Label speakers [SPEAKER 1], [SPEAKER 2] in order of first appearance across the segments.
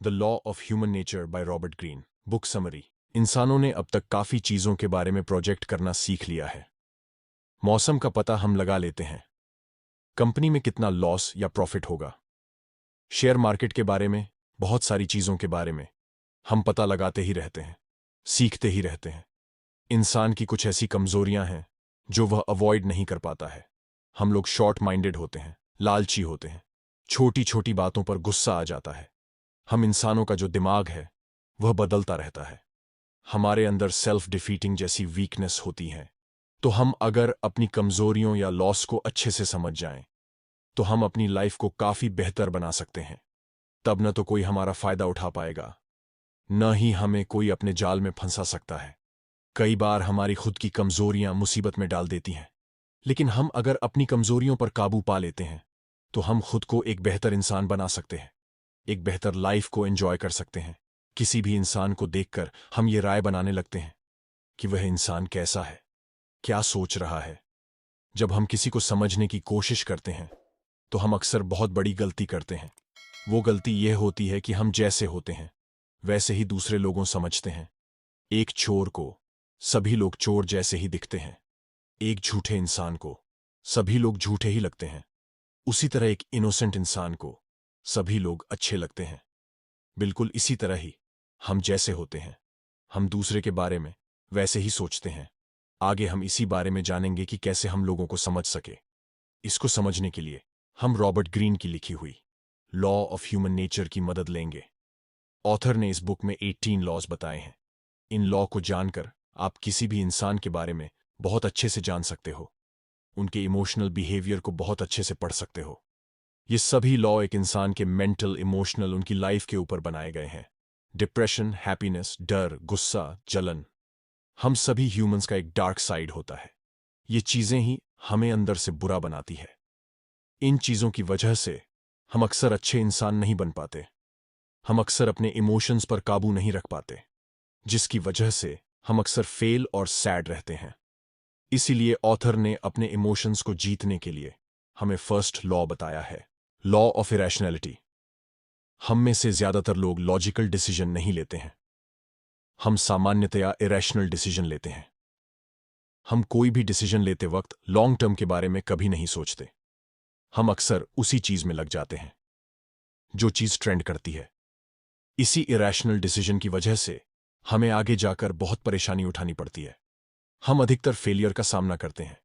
[SPEAKER 1] The law of human nature by Robert Greene. Book summary. इंसानों ने अब तक काफी चीजों के बारे में प्रोजेक्ट करना सीख लिया है। मौसम का पता हम लगा लेते हैं, कंपनी में कितना लॉस या प्रॉफिट होगा, शेयर मार्केट के बारे में, बहुत सारी चीजों के बारे में हम पता लगाते ही रहते हैं, सीखते ही रहते हैं। इंसान की कुछ ऐसी कमजोरियां हैं जो वह अवॉइड नहीं कर पाता है। हम लोग शॉर्ट माइंडेड होते हैं, लालची होते हैं, छोटी छोटी बातों पर गुस्सा आ जाता है। हम इंसानों का जो दिमाग है वह बदलता रहता है। हमारे अंदर सेल्फ डिफीटिंग जैसी वीकनेस होती है। तो हम अगर अपनी कमजोरियों या लॉस को अच्छे से समझ जाएं तो हम अपनी लाइफ को काफी बेहतर बना सकते हैं। तब न तो कोई हमारा फायदा उठा पाएगा, न ही हमें कोई अपने जाल में फंसा सकता है। कई बार हमारी खुद की कमजोरियां मुसीबत में डाल देती हैं, लेकिन हम अगर अपनी कमजोरियों पर काबू पा लेते हैं तो हम खुद को एक बेहतर इंसान बना सकते हैं, एक बेहतर लाइफ को एंजॉय कर सकते हैं। किसी भी इंसान को देखकर हम ये राय बनाने लगते हैं कि वह इंसान कैसा है, क्या सोच रहा है। जब हम किसी को समझने की कोशिश करते हैं तो हम अक्सर बहुत बड़ी गलती करते हैं। वो गलती यह होती है कि हम जैसे होते हैं वैसे ही दूसरे लोगों समझते हैं। एक चोर को सभी लोग चोर जैसे ही दिखते हैं, एक झूठे इंसान को सभी लोग झूठे ही लगते हैं। उसी तरह एक इनोसेंट इंसान को सभी लोग अच्छे लगते हैं। बिल्कुल इसी तरह ही हम जैसे होते हैं हम दूसरे के बारे में वैसे ही सोचते हैं। आगे हम इसी बारे में जानेंगे कि कैसे हम लोगों को समझ सके। इसको समझने के लिए हम रॉबर्ट ग्रीन की लिखी हुई लॉ ऑफ ह्यूमन नेचर की मदद लेंगे। ऑथर ने इस बुक में 18 लॉज बताए हैं। इन लॉ को जानकर आप किसी भी इंसान के बारे में बहुत अच्छे से जान सकते हो, उनके इमोशनल बिहेवियर को बहुत अच्छे से पढ़ सकते हो। ये सभी लॉ एक इंसान के मेंटल, इमोशनल, उनकी लाइफ के ऊपर बनाए गए हैं। डिप्रेशन, हैप्पीनेस, डर, गुस्सा, जलन, हम सभी ह्यूमंस का एक डार्क साइड होता है। ये चीजें ही हमें अंदर से बुरा बनाती है। इन चीजों की वजह से हम अक्सर अच्छे इंसान नहीं बन पाते। हम अक्सर अपने इमोशंस पर काबू नहीं रख पाते, जिसकी वजह से हम अक्सर फेल और सैड रहते हैं। इसीलिए ऑथर ने अपने इमोशंस को जीतने के लिए हमें फर्स्ट लॉ बताया है, लॉ ऑफ इरेशनैलिटी। हम में से ज्यादातर लोग लॉजिकल डिसीजन नहीं लेते हैं, हम सामान्यतया इरेशनल डिसीजन लेते हैं। हम कोई भी डिसीजन लेते वक्त लॉन्ग टर्म के बारे में कभी नहीं सोचते। हम अक्सर उसी चीज में लग जाते हैं जो चीज ट्रेंड करती है। इसी इरेशनल डिसीजन की वजह से हमें आगे जाकर बहुत परेशानी उठानी पड़ती है। हम अधिकतर फेलियर का सामना करते हैं।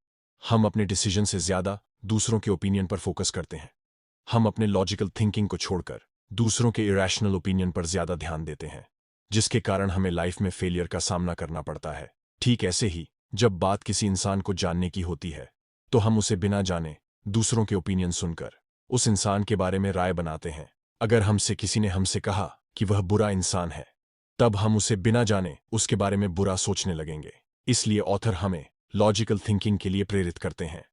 [SPEAKER 1] हम अपने डिसीजन से ज्यादा दूसरों के ओपिनियन पर फोकस करते हैं। हम अपने लॉजिकल थिंकिंग को छोड़कर दूसरों के इरेशनल ओपिनियन पर ज्यादा ध्यान देते हैं, जिसके कारण हमें लाइफ में फेलियर का सामना करना पड़ता है। ठीक ऐसे ही जब बात किसी इंसान को जानने की होती है तो हम उसे बिना जाने दूसरों के ओपिनियन सुनकर उस इंसान के बारे में राय बनाते हैं। अगर हमसे किसी ने हमसे कहा कि वह बुरा इंसान है, तब हम उसे बिना जाने उसके बारे में बुरा सोचने लगेंगे। इसलिए ऑथर हमें लॉजिकल थिंकिंग के लिए प्रेरित करते हैं।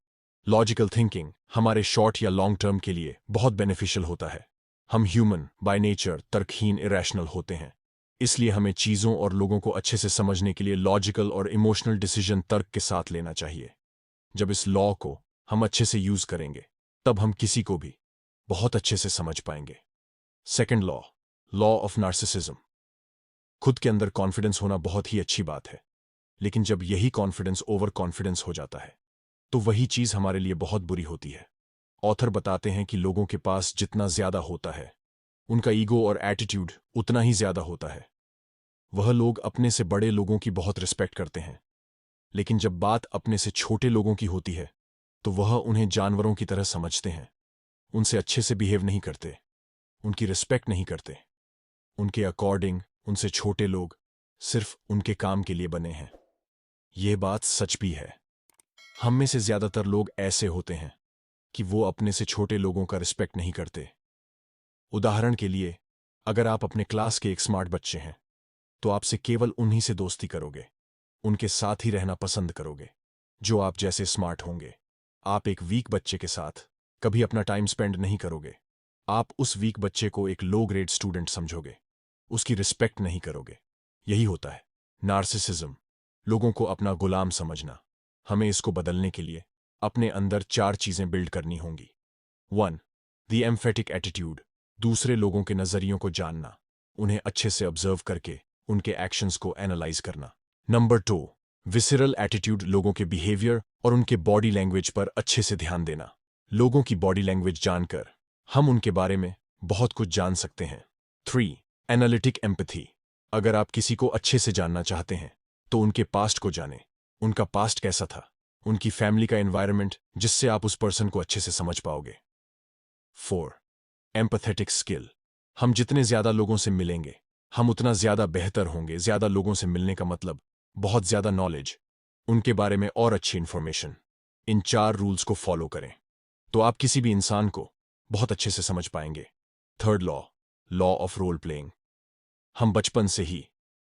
[SPEAKER 1] लॉजिकल थिंकिंग हमारे शॉर्ट या लॉन्ग टर्म के लिए बहुत बेनिफिशियल होता है। हम ह्यूमन बाय नेचर तर्कहीन, इरेशनल होते हैं। इसलिए हमें चीजों और लोगों को अच्छे से समझने के लिए लॉजिकल और इमोशनल डिसीजन तर्क के साथ लेना चाहिए। जब इस लॉ को हम अच्छे से यूज करेंगे तब हम किसी को भी बहुत अच्छे से समझ पाएंगे। Second law, law of narcissism. खुद के अंदर कॉन्फिडेंस होना बहुत ही अच्छी बात है, लेकिन जब यही कॉन्फिडेंस ओवर कॉन्फिडेंस हो जाता है तो वही चीज हमारे लिए बहुत बुरी होती है। ऑथर बताते हैं कि लोगों के पास जितना ज्यादा होता है उनका ईगो और एटीट्यूड उतना ही ज्यादा होता है। वह लोग अपने से बड़े लोगों की बहुत रिस्पेक्ट करते हैं, लेकिन जब बात अपने से छोटे लोगों की होती है तो वह उन्हें जानवरों की तरह समझते हैं, उनसे अच्छे से बिहेव नहीं करते, उनकी रिस्पेक्ट नहीं करते। उनके अकॉर्डिंग उनसे छोटे लोग सिर्फ उनके काम के लिए बने हैं। यह बात सच भी है। हम में से ज्यादातर लोग ऐसे होते हैं कि वो अपने से छोटे लोगों का रिस्पेक्ट नहीं करते। उदाहरण के लिए, अगर आप अपने क्लास के एक स्मार्ट बच्चे हैं तो आपसे केवल उन्हीं से दोस्ती करोगे, उनके साथ ही रहना पसंद करोगे जो आप जैसे स्मार्ट होंगे। आप एक वीक बच्चे के साथ कभी अपना टाइम स्पेंड नहीं करोगे। आप उस वीक बच्चे को एक लो ग्रेड स्टूडेंट समझोगे, उसकी रिस्पेक्ट नहीं करोगे। यही होता है नार्सिसिज्म, लोगों को अपना गुलाम समझना। हमें इसको बदलने के लिए अपने अंदर 4 चीजें बिल्ड करनी होंगी। 1. द एम्फेटिक एटीट्यूड, दूसरे लोगों के नजरियों को जानना। उन्हें अच्छे से ऑब्जर्व करके उनके एक्शंस को एनालाइज करना। नंबर 2, विसरल एटीट्यूड, लोगों के बिहेवियर और उनके बॉडी लैंग्वेज पर अच्छे से ध्यान देना। लोगों की बॉडी लैंग्वेज जानकर हम उनके बारे में बहुत कुछ जान सकते हैं। 3, एनालिटिक एम्पैथी, अगर आप किसी को अच्छे से जानना चाहते हैं तो उनके पास्ट को जानें। उनका पास्ट कैसा था, उनकी फैमिली का एनवायरनमेंट, जिससे आप उस पर्सन को अच्छे से समझ पाओगे। 4, एम्पैथेटिक स्किल, हम जितने ज्यादा लोगों से मिलेंगे हम उतना ज्यादा बेहतर होंगे। ज्यादा लोगों से मिलने का मतलब बहुत ज्यादा नॉलेज, उनके बारे में और अच्छी इंफॉर्मेशन। इन 4 रूल्स को फॉलो करें तो आप किसी भी इंसान को बहुत अच्छे से समझ पाएंगे। Third law, law of role playing, हम बचपन से ही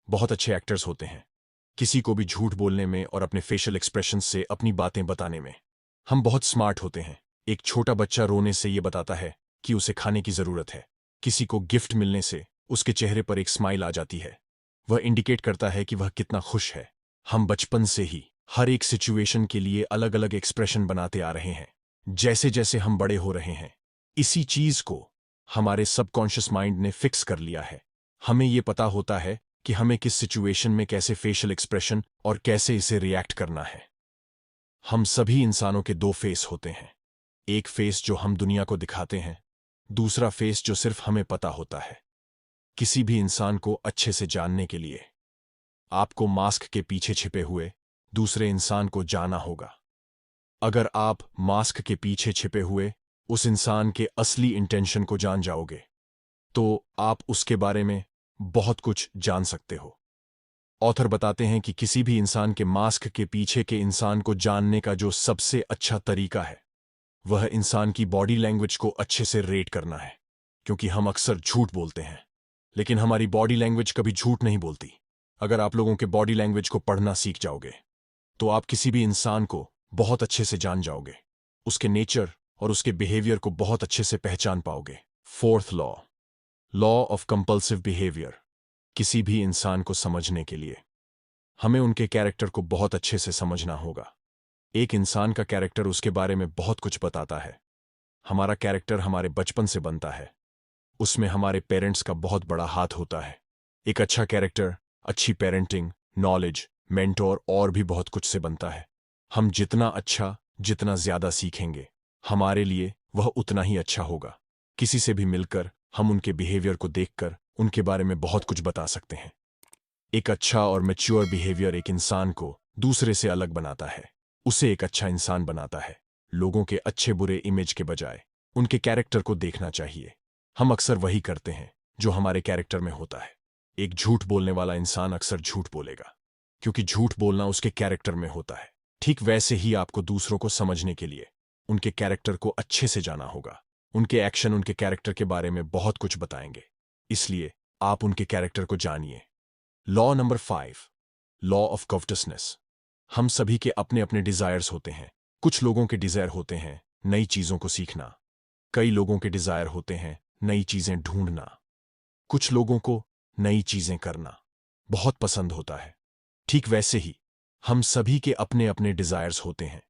[SPEAKER 1] बहुत अच्छे एक्टर्स होते हैं। किसी को भी झूठ बोलने में और अपने फेशियल एक्सप्रेशंस से अपनी बातें बताने में हम बहुत स्मार्ट होते हैं। एक छोटा बच्चा रोने से ये बताता है कि उसे खाने की जरूरत है। किसी को गिफ्ट मिलने से उसके चेहरे पर एक स्माइल आ जाती है, वह इंडिकेट करता है कि वह कितना खुश है। हम बचपन से ही हर एक सिचुएशन के लिए अलग अलग एक्सप्रेशन बनाते आ रहे हैं। जैसे जैसे हम बड़े हो रहे हैं, इसी चीज को हमारे सबकॉन्शियस माइंड ने फिक्स कर लिया है। हमें यह पता होता है कि हमें किस सिचुएशन में कैसे फेशियल एक्सप्रेशन और कैसे इसे रिएक्ट करना है। हम सभी इंसानों के 2 फेस होते हैं, एक फेस जो हम दुनिया को दिखाते हैं, दूसरा फेस जो सिर्फ हमें पता होता है। किसी भी इंसान को अच्छे से जानने के लिए आपको मास्क के पीछे छिपे हुए दूसरे इंसान को जाना होगा। अगर आप मास्क के पीछे छिपे हुए उस इंसान के असली इंटेंशन को जान जाओगे तो आप उसके बारे में बहुत कुछ जान सकते हो। ऑथर बताते हैं कि किसी भी इंसान के मास्क के पीछे के इंसान को जानने का जो सबसे अच्छा तरीका है वह इंसान की बॉडी लैंग्वेज को अच्छे से रेट करना है। क्योंकि हम अक्सर झूठ बोलते हैं लेकिन हमारी बॉडी लैंग्वेज कभी झूठ नहीं बोलती। अगर आप लोगों के बॉडी लैंग्वेज को पढ़ना सीख जाओगे तो आप किसी भी इंसान को बहुत अच्छे से जान जाओगे, उसके नेचर और उसके बिहेवियर को बहुत अच्छे से पहचान पाओगे। Fourth law, law of compulsive behaviour, किसी भी इंसान को समझने के लिए हमें उनके कैरेक्टर को बहुत अच्छे से समझना होगा। एक इंसान का कैरेक्टर उसके बारे में बहुत कुछ बताता है। हमारा कैरेक्टर हमारे बचपन से बनता है, उसमें हमारे पेरेंट्स का बहुत बड़ा हाथ होता है। एक अच्छा कैरेक्टर अच्छी पेरेंटिंग, नॉलेज, मेंटोर और भी बहुत कुछ से बनता है। हम जितना अच्छा, जितना ज्यादा सीखेंगे हमारे लिए वह उतना ही अच्छा होगा। किसी से भी मिलकर हम उनके बिहेवियर को देखकर उनके बारे में बहुत कुछ बता सकते हैं। एक अच्छा और मैच्योर बिहेवियर एक इंसान को दूसरे से अलग बनाता है, उसे एक अच्छा इंसान बनाता है। लोगों के अच्छे बुरे इमेज के बजाय उनके कैरेक्टर को देखना चाहिए। हम अक्सर वही करते हैं जो हमारे कैरेक्टर में होता है। एक झूठ बोलने वाला इंसान अक्सर झूठ बोलेगा क्योंकि झूठ बोलना उसके कैरेक्टर में होता है। ठीक वैसे ही आपको दूसरों को समझने के लिए उनके कैरेक्टर को अच्छे से जाना होगा। उनके एक्शन उनके कैरेक्टर के बारे में बहुत कुछ बताएंगे, इसलिए आप उनके कैरेक्टर को जानिए। लॉ नंबर 5, लॉ ऑफ कॉवर्टनेस, हम सभी के अपने अपने डिजायर्स होते हैं। कुछ लोगों के डिजायर होते हैं नई चीजों को सीखना, कई लोगों के डिजायर होते हैं नई चीजें ढूंढना, कुछ लोगों को नई चीजें करना बहुत पसंद होता है। ठीक वैसे ही हम सभी के अपने अपने डिजायर्स होते हैं।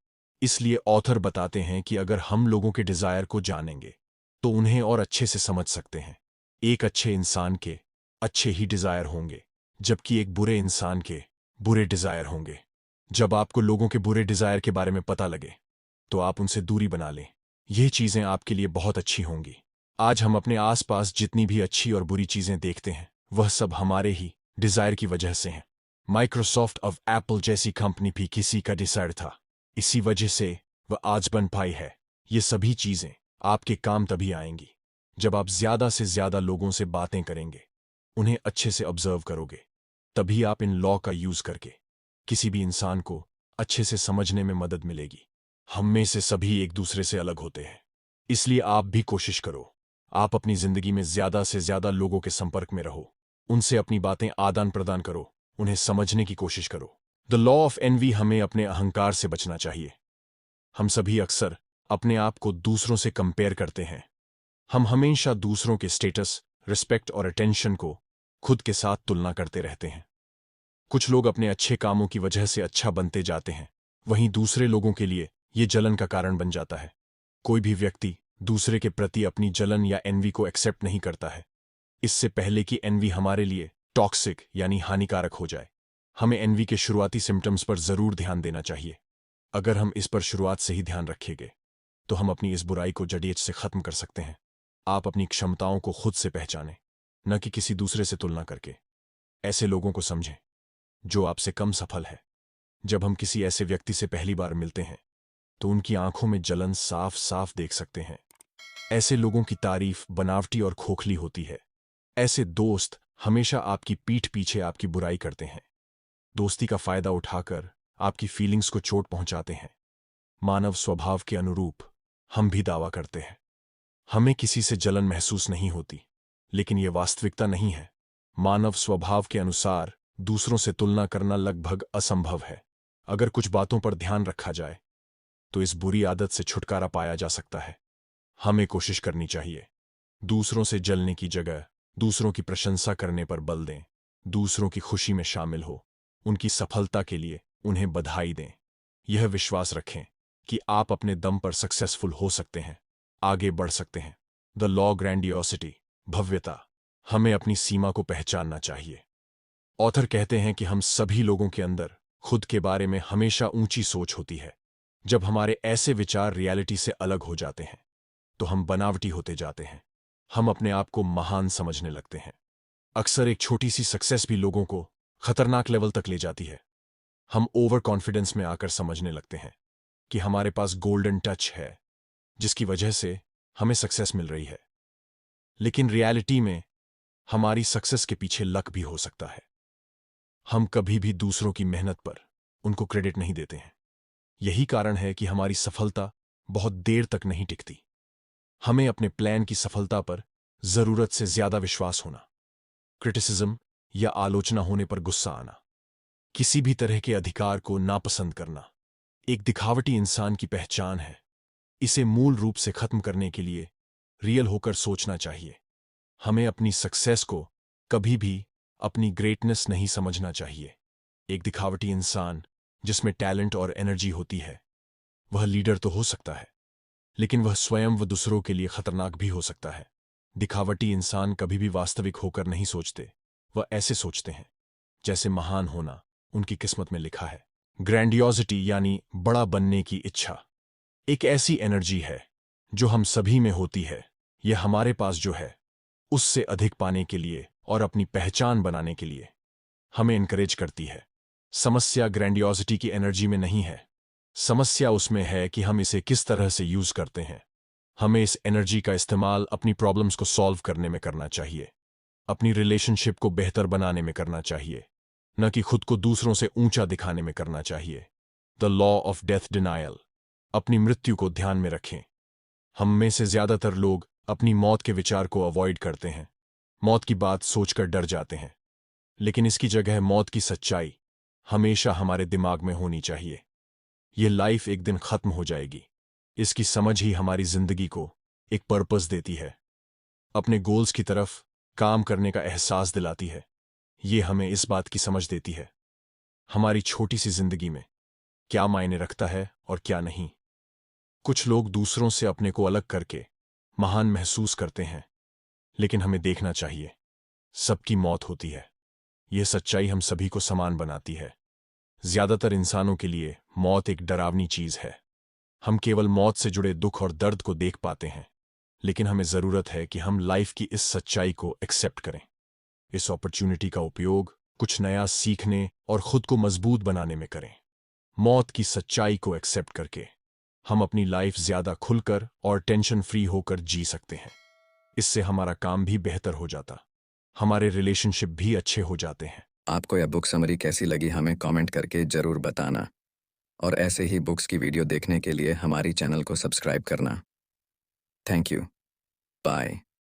[SPEAKER 1] इसलिए ऑथर बताते हैं कि अगर हम लोगों के डिजायर को जानेंगे तो उन्हें और अच्छे से समझ सकते हैं। एक अच्छे इंसान के अच्छे ही डिजायर होंगे जबकि एक बुरे इंसान के बुरे डिजायर होंगे। जब आपको लोगों के बुरे डिजायर के बारे में पता लगे तो आप उनसे दूरी बना लें, यह चीजें आपके लिए बहुत अच्छी होंगी। आज हम अपने आसपास जितनी भी अच्छी और बुरी चीजें देखते हैं वह सब हमारे ही डिजायर की वजह से हैं। माइक्रोसॉफ्ट और एप्पल जैसी कंपनी भी किसी का डिजायर था, इसी वजह से वह आज बन पाई है। ये सभी चीजें आपके काम तभी आएंगी जब आप ज्यादा से ज्यादा लोगों से बातें करेंगे, उन्हें अच्छे से ऑब्जर्व करोगे। तभी आप इन लॉ का यूज करके किसी भी इंसान को अच्छे से समझने में मदद मिलेगी। हम में से सभी एक दूसरे से अलग होते हैं, इसलिए आप भी कोशिश करो आप अपनी जिंदगी में ज्यादा से ज्यादा लोगों के संपर्क में रहो, उनसे अपनी बातें आदान प्रदान करो, उन्हें समझने की कोशिश करो। द लॉ ऑफ एनवी, हमें अपने अहंकार से बचना चाहिए। हम सभी अक्सर अपने आप को दूसरों से कंपेयर करते हैं। हम हमेशा दूसरों के स्टेटस, रिस्पेक्ट और अटेंशन को खुद के साथ तुलना करते रहते हैं। कुछ लोग अपने अच्छे कामों की वजह से अच्छा बनते जाते हैं, वहीं दूसरे लोगों के लिए ये जलन का कारण बन जाता है। कोई भी व्यक्ति दूसरे के प्रति अपनी जलन या एनवी को एक्सेप्ट नहीं करता है, इससे पहले कि एनवी हमारे लिए टॉक्सिक यानी हानिकारक हो जाए, हमें एनवी के शुरुआती सिम्टम्स पर जरूर ध्यान देना चाहिए। अगर हम इस पर शुरुआत से ही ध्यान रखेंगे तो हम अपनी इस बुराई को जड़ें से खत्म कर सकते हैं। आप अपनी क्षमताओं को खुद से पहचानें, न कि किसी दूसरे से तुलना करके। ऐसे लोगों को समझें जो आपसे कम सफल है। जब हम किसी ऐसे व्यक्ति से पहली बार मिलते हैं तो उनकी आंखों में जलन साफ साफ देख सकते हैं। ऐसे लोगों की तारीफ बनावटी और खोखली होती है। ऐसे दोस्त हमेशा आपकी पीठ पीछे आपकी बुराई करते हैं, दोस्ती का फायदा उठाकर आपकी फीलिंग्स को चोट पहुंचाते हैं। मानव स्वभाव के अनुरूप हम भी दावा करते हैं, हमें किसी से जलन महसूस नहीं होती, लेकिन यह वास्तविकता नहीं है। मानव स्वभाव के अनुसार दूसरों से तुलना करना लगभग असंभव है। अगर कुछ बातों पर ध्यान रखा जाए तो इस बुरी आदत से छुटकारा पाया जा सकता है। हमें कोशिश करनी चाहिए दूसरों से जलने की जगह दूसरों की प्रशंसा करने पर बल दें, दूसरों की खुशी में शामिल हो, उनकी सफलता के लिए उन्हें बधाई दें। यह विश्वास रखें कि आप अपने दम पर सक्सेसफुल हो सकते हैं, आगे बढ़ सकते हैं। द लॉ ग्रैंडियोसिटी, भव्यता। हमें अपनी सीमा को पहचानना चाहिए। ऑथर कहते हैं कि हम सभी लोगों के अंदर खुद के बारे में हमेशा ऊंची सोच होती है। जब हमारे ऐसे विचार रियलिटी से अलग हो जाते हैं तो हम बनावटी होते जाते हैं। हम अपने आप को महान समझने लगते हैं। अक्सर एक छोटी सी सक्सेस भी लोगों को खतरनाक लेवल तक ले जाती है। हम ओवर कॉन्फिडेंस में आकर समझने लगते हैं कि हमारे पास गोल्डन टच है, जिसकी वजह से हमें सक्सेस मिल रही है। लेकिन रियलिटी में हमारी सक्सेस के पीछे लक भी हो सकता है। हम कभी भी दूसरों की मेहनत पर उनको क्रेडिट नहीं देते हैं। यही कारण है कि हमारी सफलता बहुत देर तक नहीं टिकती। हमें अपने प्लान की सफलता पर जरूरत से ज्यादा विश्वास होना, क्रिटिसिज्म या आलोचना होने पर गुस्सा आना, किसी भी तरह के अधिकार को नापसंद करना एक दिखावटी इंसान की पहचान है। इसे मूल रूप से खत्म करने के लिए रियल होकर सोचना चाहिए। हमें अपनी सक्सेस को कभी भी अपनी ग्रेटनेस नहीं समझना चाहिए। एक दिखावटी इंसान जिसमें टैलेंट और एनर्जी होती है, वह लीडर तो हो सकता है, लेकिन वह स्वयं व दूसरों के लिए खतरनाक भी हो सकता है। दिखावटी इंसान कभी भी वास्तविक होकर नहीं सोचते। वह ऐसे सोचते हैं जैसे महान होना उनकी किस्मत में लिखा है। ग्रैंडियोसिटी यानी बड़ा बनने की इच्छा एक ऐसी एनर्जी है जो हम सभी में होती है। यह हमारे पास जो है उससे अधिक पाने के लिए और अपनी पहचान बनाने के लिए हमें इनकरेज करती है। समस्या ग्रैंडियोसिटी की एनर्जी में नहीं है, समस्या उसमें है कि हम इसे किस तरह से यूज करते हैं। हमें इस एनर्जी का इस्तेमाल अपनी प्रॉब्लम्स को सॉल्व करने में करना चाहिए, अपनी रिलेशनशिप को बेहतर बनाने में करना चाहिए, न कि खुद को दूसरों से ऊंचा दिखाने में करना चाहिए। The law of death denial, अपनी मृत्यु को ध्यान में रखें। हम में से ज्यादातर लोग अपनी मौत के विचार को अवॉइड करते हैं, मौत की बात सोचकर डर जाते हैं, लेकिन इसकी जगह मौत की सच्चाई हमेशा हमारे दिमाग में होनी चाहिए। यह लाइफ एक दिन खत्म हो जाएगी, इसकी समझ ही हमारी जिंदगी को एक पर्पस देती है, अपने गोल्स की तरफ काम करने का एहसास दिलाती है। यह हमें इस बात की समझ देती है हमारी छोटी सी जिंदगी में क्या मायने रखता है और क्या नहीं। कुछ लोग दूसरों से अपने को अलग करके महान महसूस करते हैं, लेकिन हमें देखना चाहिए सबकी मौत होती है। यह सच्चाई हम सभी को समान बनाती है। ज्यादातर इंसानों के लिए मौत एक डरावनी चीज है। हम केवल मौत से जुड़े दुख और दर्द को देख पाते हैं, लेकिन हमें जरूरत है कि हम लाइफ की इस सच्चाई को एक्सेप्ट करें। इस अपॉर्चुनिटी का उपयोग कुछ नया सीखने और खुद को मजबूत बनाने में करें। मौत की सच्चाई को एक्सेप्ट करके हम अपनी लाइफ ज्यादा खुलकर और टेंशन फ्री होकर जी सकते हैं। इससे हमारा काम भी बेहतर हो जाता, हमारे रिलेशनशिप भी अच्छे हो जाते हैं।
[SPEAKER 2] आपको यह बुक समरी कैसी लगी हमें कमेंट करके जरूर बताना, और ऐसे ही बुक्स की वीडियो देखने के लिए हमारी चैनल को सब्सक्राइब करना। Thank you. बाय।